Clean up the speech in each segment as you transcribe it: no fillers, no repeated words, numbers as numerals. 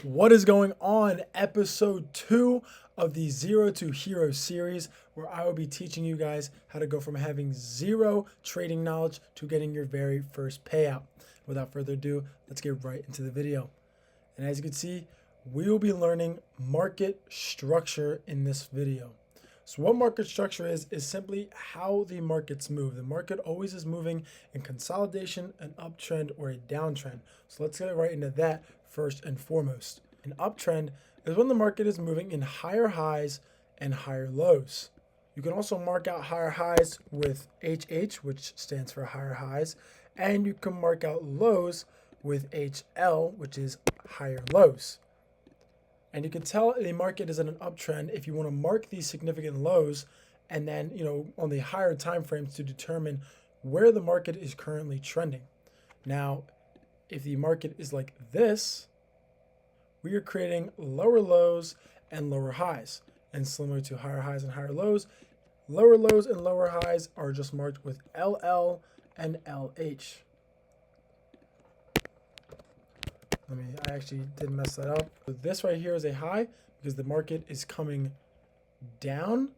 What is going on? Episode 2 of the Zero to Hero series, where I will be teaching you guys how to go from having zero trading knowledge to getting your very first payout. Without further ado, let's get right into the video. And as you can see, we will be learning market structure in this video. So what market structure is simply how the markets move. The market always is moving in consolidation, an uptrend, or a downtrend. So let's get right into that first and foremost. An uptrend is when the market is moving in higher highs and higher lows. You can also mark out higher highs with HH, which stands for higher highs, and you can mark out lows with HL, which is higher lows. And you can tell the market is in an uptrend if you want to mark these significant lows and then, on the higher time frames to determine where the market is currently trending. Now, if the market is like this, we are creating lower lows and lower highs. And similar to higher highs and higher lows and lower highs are just marked with LL and LH. I actually did mess that up. So this right here is a high because the market is coming down,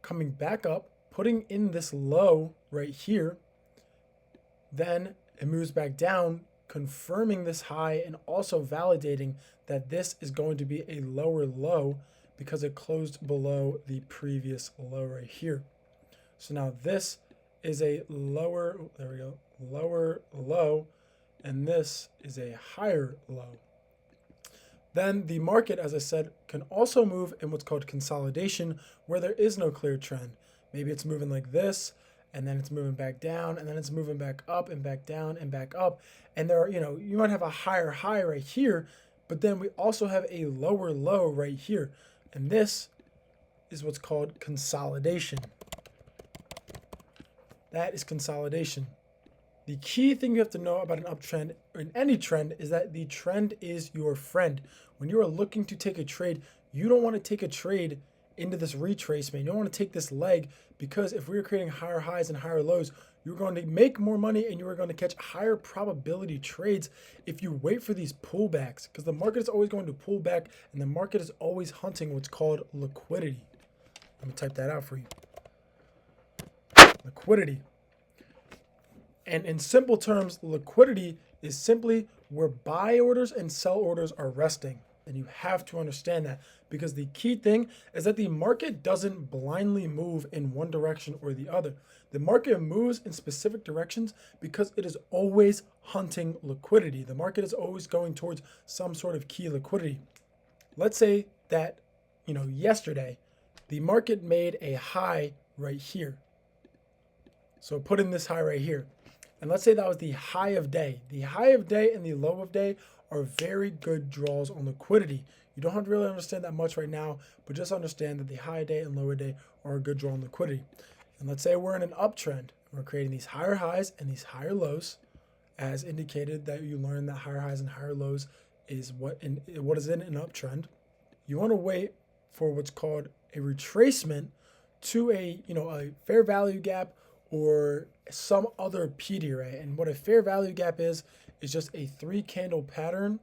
coming back up, putting in this low right here. Then it moves back down, confirming this high and also validating that this is going to be a lower low because it closed below the previous low right here. So now this is a lower low, and this is a higher low. Then the market, as I said, can also move in what's called consolidation, where there is no clear trend. Maybe it's moving like this, and then it's moving back down, and then it's moving back up and back down and back up. And there are, you might have a higher high right here, but then we also have a lower low right here. And this is what's called consolidation. That is consolidation. The key thing you have to know about an uptrend or in any trend is that the trend is your friend. When you are looking to take a trade, you don't want to take a trade into this retracement. You don't want to take this leg because if we're creating higher highs and higher lows, you're going to make more money and you are going to catch higher probability trades if you wait for these pullbacks, because the market is always going to pull back and the market is always hunting what's called liquidity. Let me type that out for you. Liquidity. And in simple terms, liquidity is simply where buy orders and sell orders are resting. And you have to understand that, because the key thing is that the market doesn't blindly move in one direction or the other. The market moves in specific directions because it is always hunting liquidity. The market is always going towards some sort of key liquidity. Let's say that, yesterday, the market made a high right here. So put in this high right here. And let's say that was the high of day. The high of day and the low of day are very good draws on liquidity. You don't have to really understand that much right now, but just understand that the high day and lower day are a good draw on liquidity. And let's say we're in an uptrend. We're creating these higher highs and these higher lows, as indicated that you learned that higher highs and higher lows is what is in an uptrend. You want to wait for what's called a retracement to a fair value gap or some other PD, right? And what a fair value gap is just a 3-candle pattern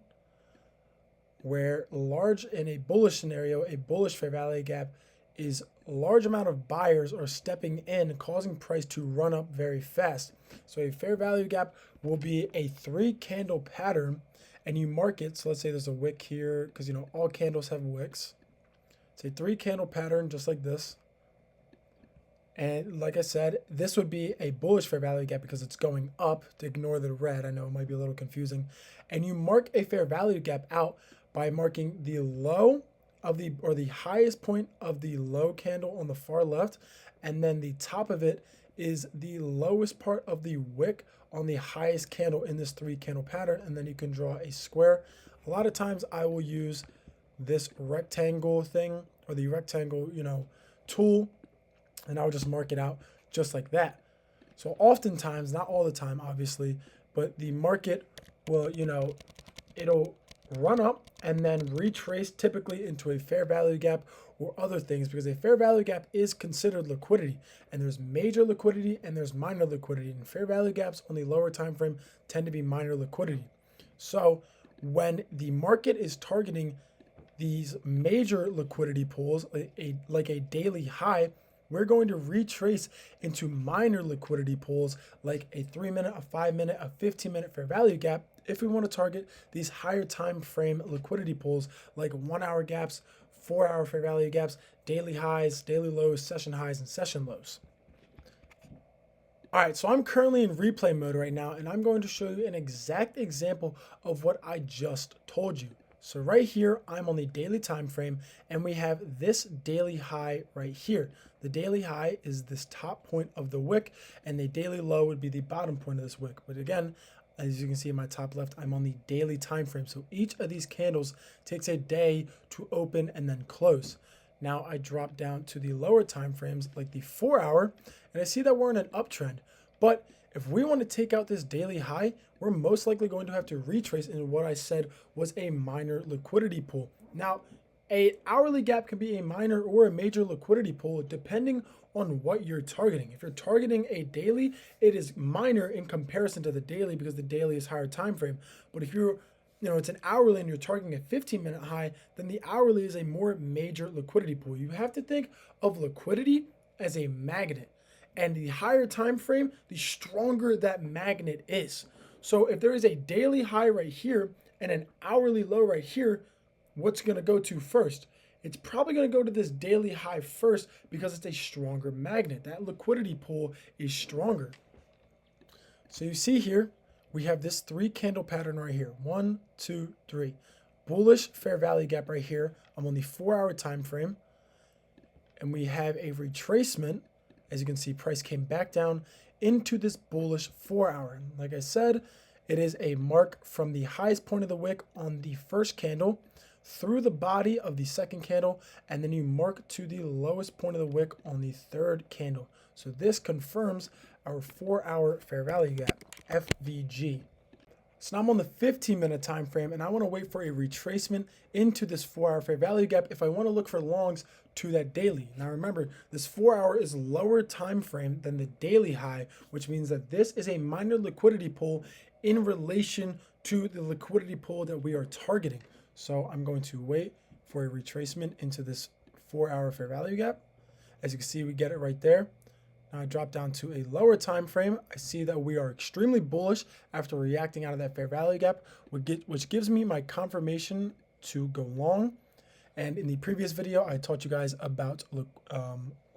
where in a bullish scenario, a bullish fair value gap is a large amount of buyers are stepping in, causing price to run up very fast. So a fair value gap will be a 3-candle pattern, and you mark it. So let's say there's a wick here, because all candles have wicks. It's a 3-candle pattern just like this. And like I said, this would be a bullish fair value gap because it's going up, to ignore the red. I know it might be a little confusing. And you mark a fair value gap out by marking the low of the highest point of the low candle on the far left, and then the top of it is the lowest part of the wick on the highest candle in this 3-candle pattern, and then you can draw a square. A lot of times I will use this rectangle thing or the rectangle, tool, and I'll just mark it out just like that. So oftentimes, not all the time, obviously, but the market will, it'll run up and then retrace typically into a fair value gap or other things, because a fair value gap is considered liquidity, and there's major liquidity and there's minor liquidity, and fair value gaps on the lower time frame tend to be minor liquidity. So when the market is targeting these major liquidity pools, like a daily high, we're going to retrace into minor liquidity pools like a 3-minute, a 5-minute, a 15-minute fair value gap if we want to target these higher time frame liquidity pools like 1-hour gaps, 4-hour fair value gaps, daily highs, daily lows, session highs, and session lows. All right, so I'm currently in replay mode right now, and I'm going to show you an exact example of what I just told you. So right here, I'm on the daily time frame, and we have this daily high right here. The daily high is this top point of the wick, and the daily low would be the bottom point of this wick. But again, as you can see in my top left, I'm on the daily time frame. So each of these candles takes a day to open and then close. Now I drop down to the lower time frames, like the 4-hour, and I see that we're in an uptrend. But if we want to take out this daily high, we're most likely going to have to retrace into what I said was a minor liquidity pool. Now, an hourly gap can be a minor or a major liquidity pool depending on what you're targeting. If you're targeting a daily, it is minor in comparison to the daily because the daily is higher time frame. But if you're it's an hourly and you're targeting a 15-minute high, then the hourly is a more major liquidity pool. You have to think of liquidity as a magnet. And the higher time frame, the stronger that magnet is. So if there is a daily high right here and an hourly low right here, what's going to go to first? It's probably going to go to this daily high first because it's a stronger magnet. That liquidity pool is stronger. So you see here, we have this 3-candle pattern right here. 1, 2, 3. Bullish fair value gap right here. I'm on the 4-hour time frame. And we have a retracement. As you can see, price came back down into this bullish 4-hour. Like I said, it is a mark from the highest point of the wick on the first candle through the body of the second candle, and then you mark to the lowest point of the wick on the third candle. So this confirms our 4-hour fair value gap, FVG. So now I'm on the 15-minute time frame, and I want to wait for a retracement into this 4-hour fair value gap if I want to look for longs to that daily. Now remember, this 4-hour is lower time frame than the daily high, which means that this is a minor liquidity pool in relation to the liquidity pool that we are targeting. So I'm going to wait for a retracement into this 4-hour fair value gap. As you can see, we get it right there. Now I drop down to a lower time frame. I see that we are extremely bullish after reacting out of that fair value gap, which gives me my confirmation to go long. And in the previous video, I taught you guys about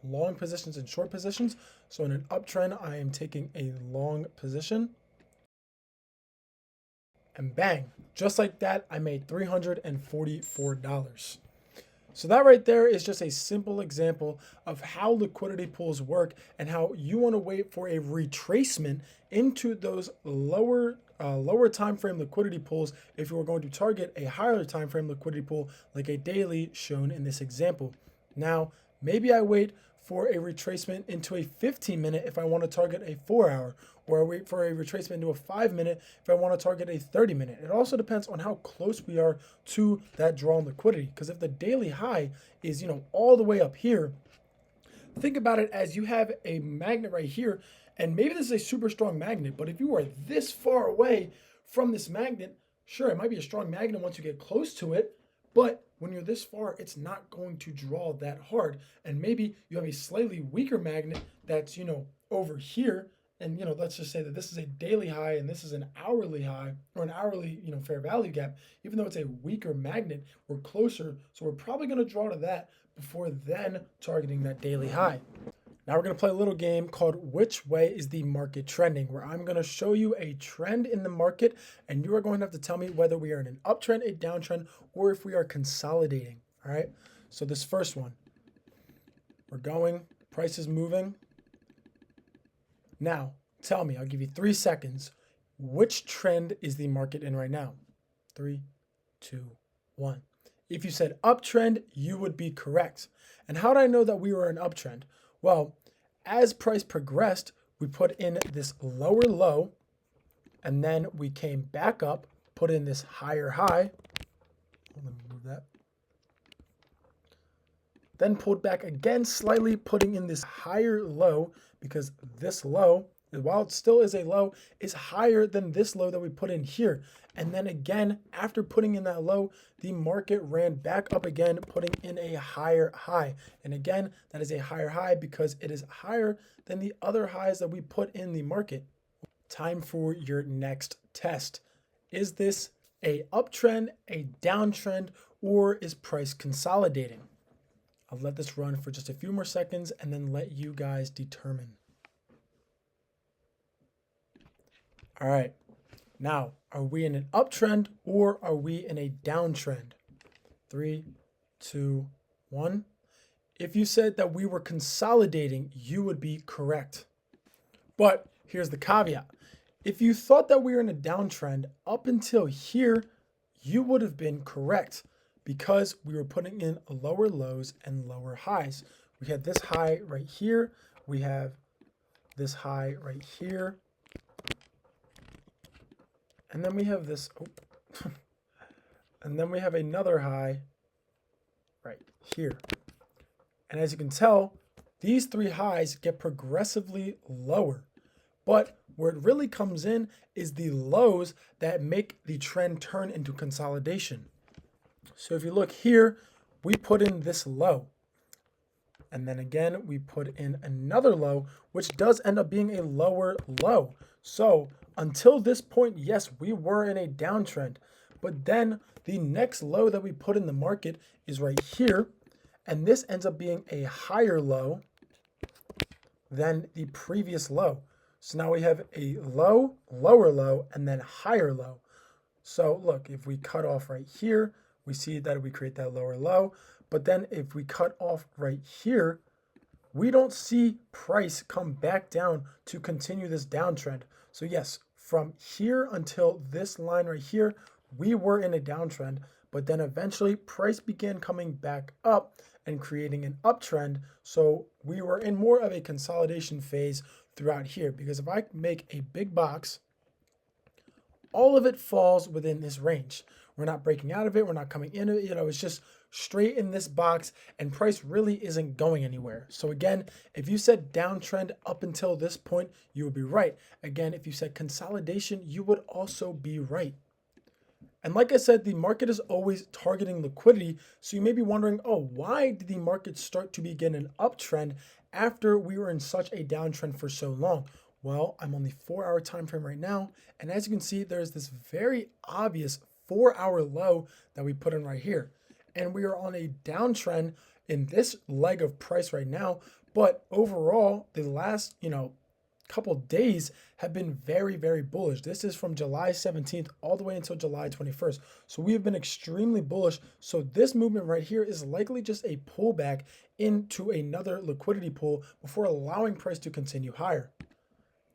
long positions and short positions. So in an uptrend, I am taking a long position. And bang, just like that, I made $344. So that right there is just a simple example of how liquidity pools work and how you want to wait for a retracement into those lower time frame liquidity pools if you are going to target a higher time frame liquidity pool like a daily shown in this example. Now, maybe I wait for a retracement into a 15-minute if I want to target a 4-hour, or I wait for a retracement into a 5-minute if I want to target a 30-minute. It also depends on how close we are to that drawn liquidity, because if the daily high is, all the way up here, think about it as you have a magnet right here, and maybe this is a super strong magnet, but if you are this far away from this magnet, sure, it might be a strong magnet once you get close to it, but when you're this far, it's not going to draw that hard. And maybe you have a slightly weaker magnet that's, over here. And, let's just say that this is a daily high and this is an hourly high or an hourly, fair value gap. Even though it's a weaker magnet, we're closer. So we're probably going to draw to that before then targeting that daily high. Now we're going to play a little game called Which Way is the Market Trending, where I'm going to show you a trend in the market and you are going to have to tell me whether we are in an uptrend, a downtrend, or if we are consolidating. All right. So this first one, we're going, price is moving. Now tell me, I'll give you 3 seconds. Which trend is the market in right now? 3, 2, 1. If you said uptrend, you would be correct. And how did I know that we were in uptrend? Well, as price progressed, we put in this lower low, and then we came back up, put in this higher high. Let me move that. Then pulled back again slightly, putting in this higher low, because this low, while it still is a low, is higher than this low that we put in here. And then again, after putting in that low, the market ran back up again, putting in a higher high. And again, that is a higher high because it is higher than the other highs that we put in the market. Time for your next test. Is this a uptrend, a downtrend, or is price consolidating? I'll let this run for just a few more seconds and then let you guys determine. All right, now, are we in an uptrend or are we in a downtrend? 3, 2, 1. If you said that we were consolidating, you would be correct. But here's the caveat. If you thought that we were in a downtrend up until here, you would have been correct because we were putting in lower lows and lower highs. We had this high right here. We have this high right here. And then we have this, and then we have another high right here. And as you can tell, these three highs get progressively lower. But where it really comes in is the lows that make the trend turn into consolidation. So if you look here, we put in this low. And then again, we put in another low, which does end up being a lower low. So until this point, yes, we were in a downtrend. But then the next low that we put in the market is right here. And this ends up being a higher low than the previous low. So now we have a low, lower low, and then higher low. So look, if we cut off right here, we see that we create that lower low. But then if we cut off right here, we don't see price come back down to continue this downtrend. So yes, from here until this line right here, we were in a downtrend, but then eventually price began coming back up and creating an uptrend. So we were in more of a consolidation phase throughout here, because if I make a big box, all of it falls within this range. We're not breaking out of it. We're not coming into it. It's just straight in this box, and price really isn't going anywhere. So again, if you said downtrend up until this point, you would be right. Again, if you said consolidation, you would also be right. And like I said, the market is always targeting liquidity. So you may be wondering, oh, why did the market start to begin an uptrend after we were in such a downtrend for so long? Well, I'm on the 4-hour time frame right now. And as you can see, there's this very obvious 4-hour low that we put in right here. And we are on a downtrend in this leg of price right now. But overall, the last, couple days have been very, very bullish. This is from July 17th all the way until July 21st. So we have been extremely bullish. So this movement right here is likely just a pullback into another liquidity pool before allowing price to continue higher.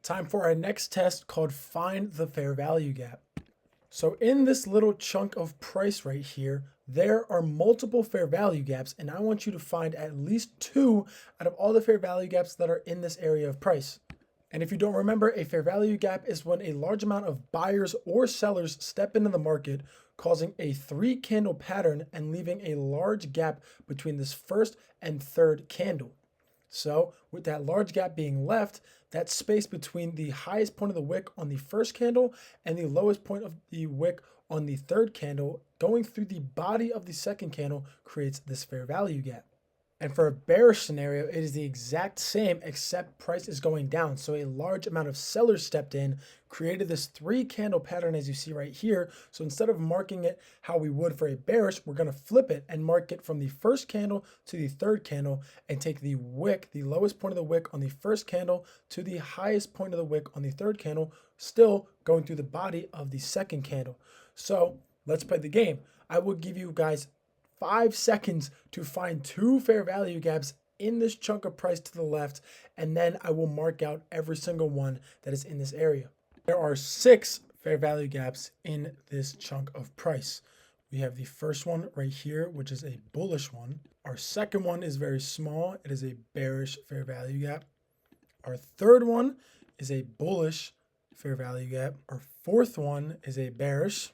Time for our next test called Find the Fair Value Gap. So in this little chunk of price right here, there are multiple fair value gaps, and I want you to find at least 2 out of all the fair value gaps that are in this area of price. And if you don't remember, a fair value gap is when a large amount of buyers or sellers step into the market, causing a 3-candle pattern and leaving a large gap between this first and third candle. So with that large gap being left, that space between the highest point of the wick on the first candle and the lowest point of the wick on the third candle going through the body of the second candle creates this fair value gap. And for a bearish scenario, it is the exact same, except price is going down. So a large amount of sellers stepped in, created this 3-candle pattern as you see right here. So instead of marking it how we would for a bearish, we're going to flip it and mark it from the first candle to the third candle and take the wick, the lowest point of the wick on the first candle to the highest point of the wick on the third candle, still going through the body of the second candle. So let's play the game. I will give you guys 5 seconds to find 2 fair value gaps in this chunk of price to the left, and then I will mark out every single one that is in this area. There are 6 fair value gaps in this chunk of price. We have the first one right here, which is a bullish one. Our second one is very small. It is a bearish fair value gap. Our third one is a bullish fair value gap. Our fourth one is a bearish.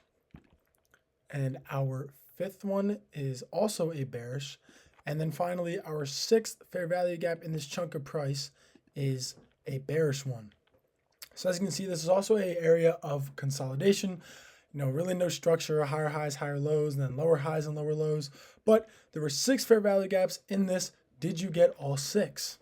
And our fifth one is also a bearish. And then finally, our 6th fair value gap in this chunk of price is a bearish one. So as you can see, this is also an area of consolidation. Really no structure, higher highs, higher lows, and then lower highs and lower lows. But there were 6 fair value gaps in this. Did you get all 6?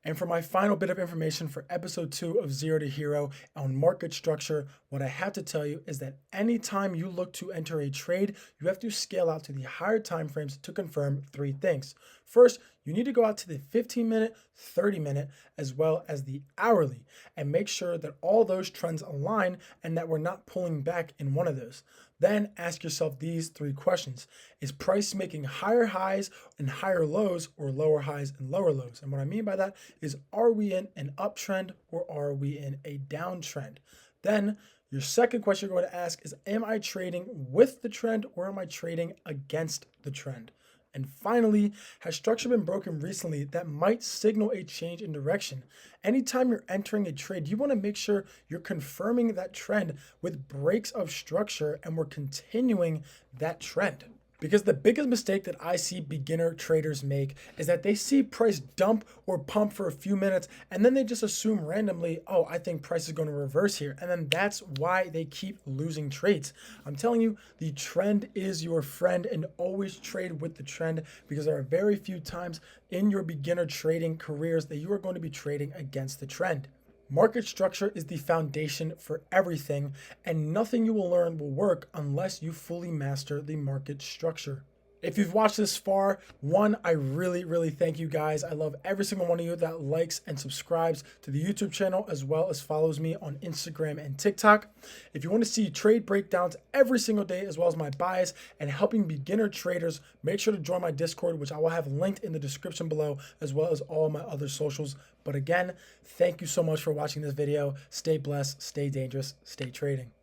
And for my final bit of information for episode 2 of Zero to Hero on market structure, what I have to tell you is that anytime you look to enter a trade, you have to scale out to the higher time frames to confirm 3 things. First, you need to go out to the 15-minute, 30-minute, as well as the hourly, and make sure that all those trends align and that we're not pulling back in one of those. Then ask yourself these 3 questions. Is price making higher highs and higher lows, or lower highs and lower lows? And what I mean by that is, are we in an uptrend or are we in a downtrend? Then your second question you're going to ask is, am I trading with the trend or am I trading against the trend? And finally, has structure been broken recently that might signal a change in direction? Anytime you're entering a trade, you want to make sure you're confirming that trend with breaks of structure and we're continuing that trend. Because the biggest mistake that I see beginner traders make is that they see price dump or pump for a few minutes and then they just assume randomly, oh, I think price is going to reverse here. And then that's why they keep losing trades. I'm telling you, the trend is your friend, and always trade with the trend, because there are very few times in your beginner trading careers that you are going to be trading against the trend. Market structure is the foundation for everything, and nothing you will learn will work unless you fully master the market structure. If you've watched this far, I really thank you guys. I love every single one of you that likes and subscribes to the YouTube channel, as well as follows me on Instagram and TikTok. If you want to see trade breakdowns every single day, as well as my bias and helping beginner traders, make sure to join my Discord, which I will have linked in the description below, as well as all my other socials. But again, thank you so much for watching this video. Stay blessed, stay dangerous, stay trading.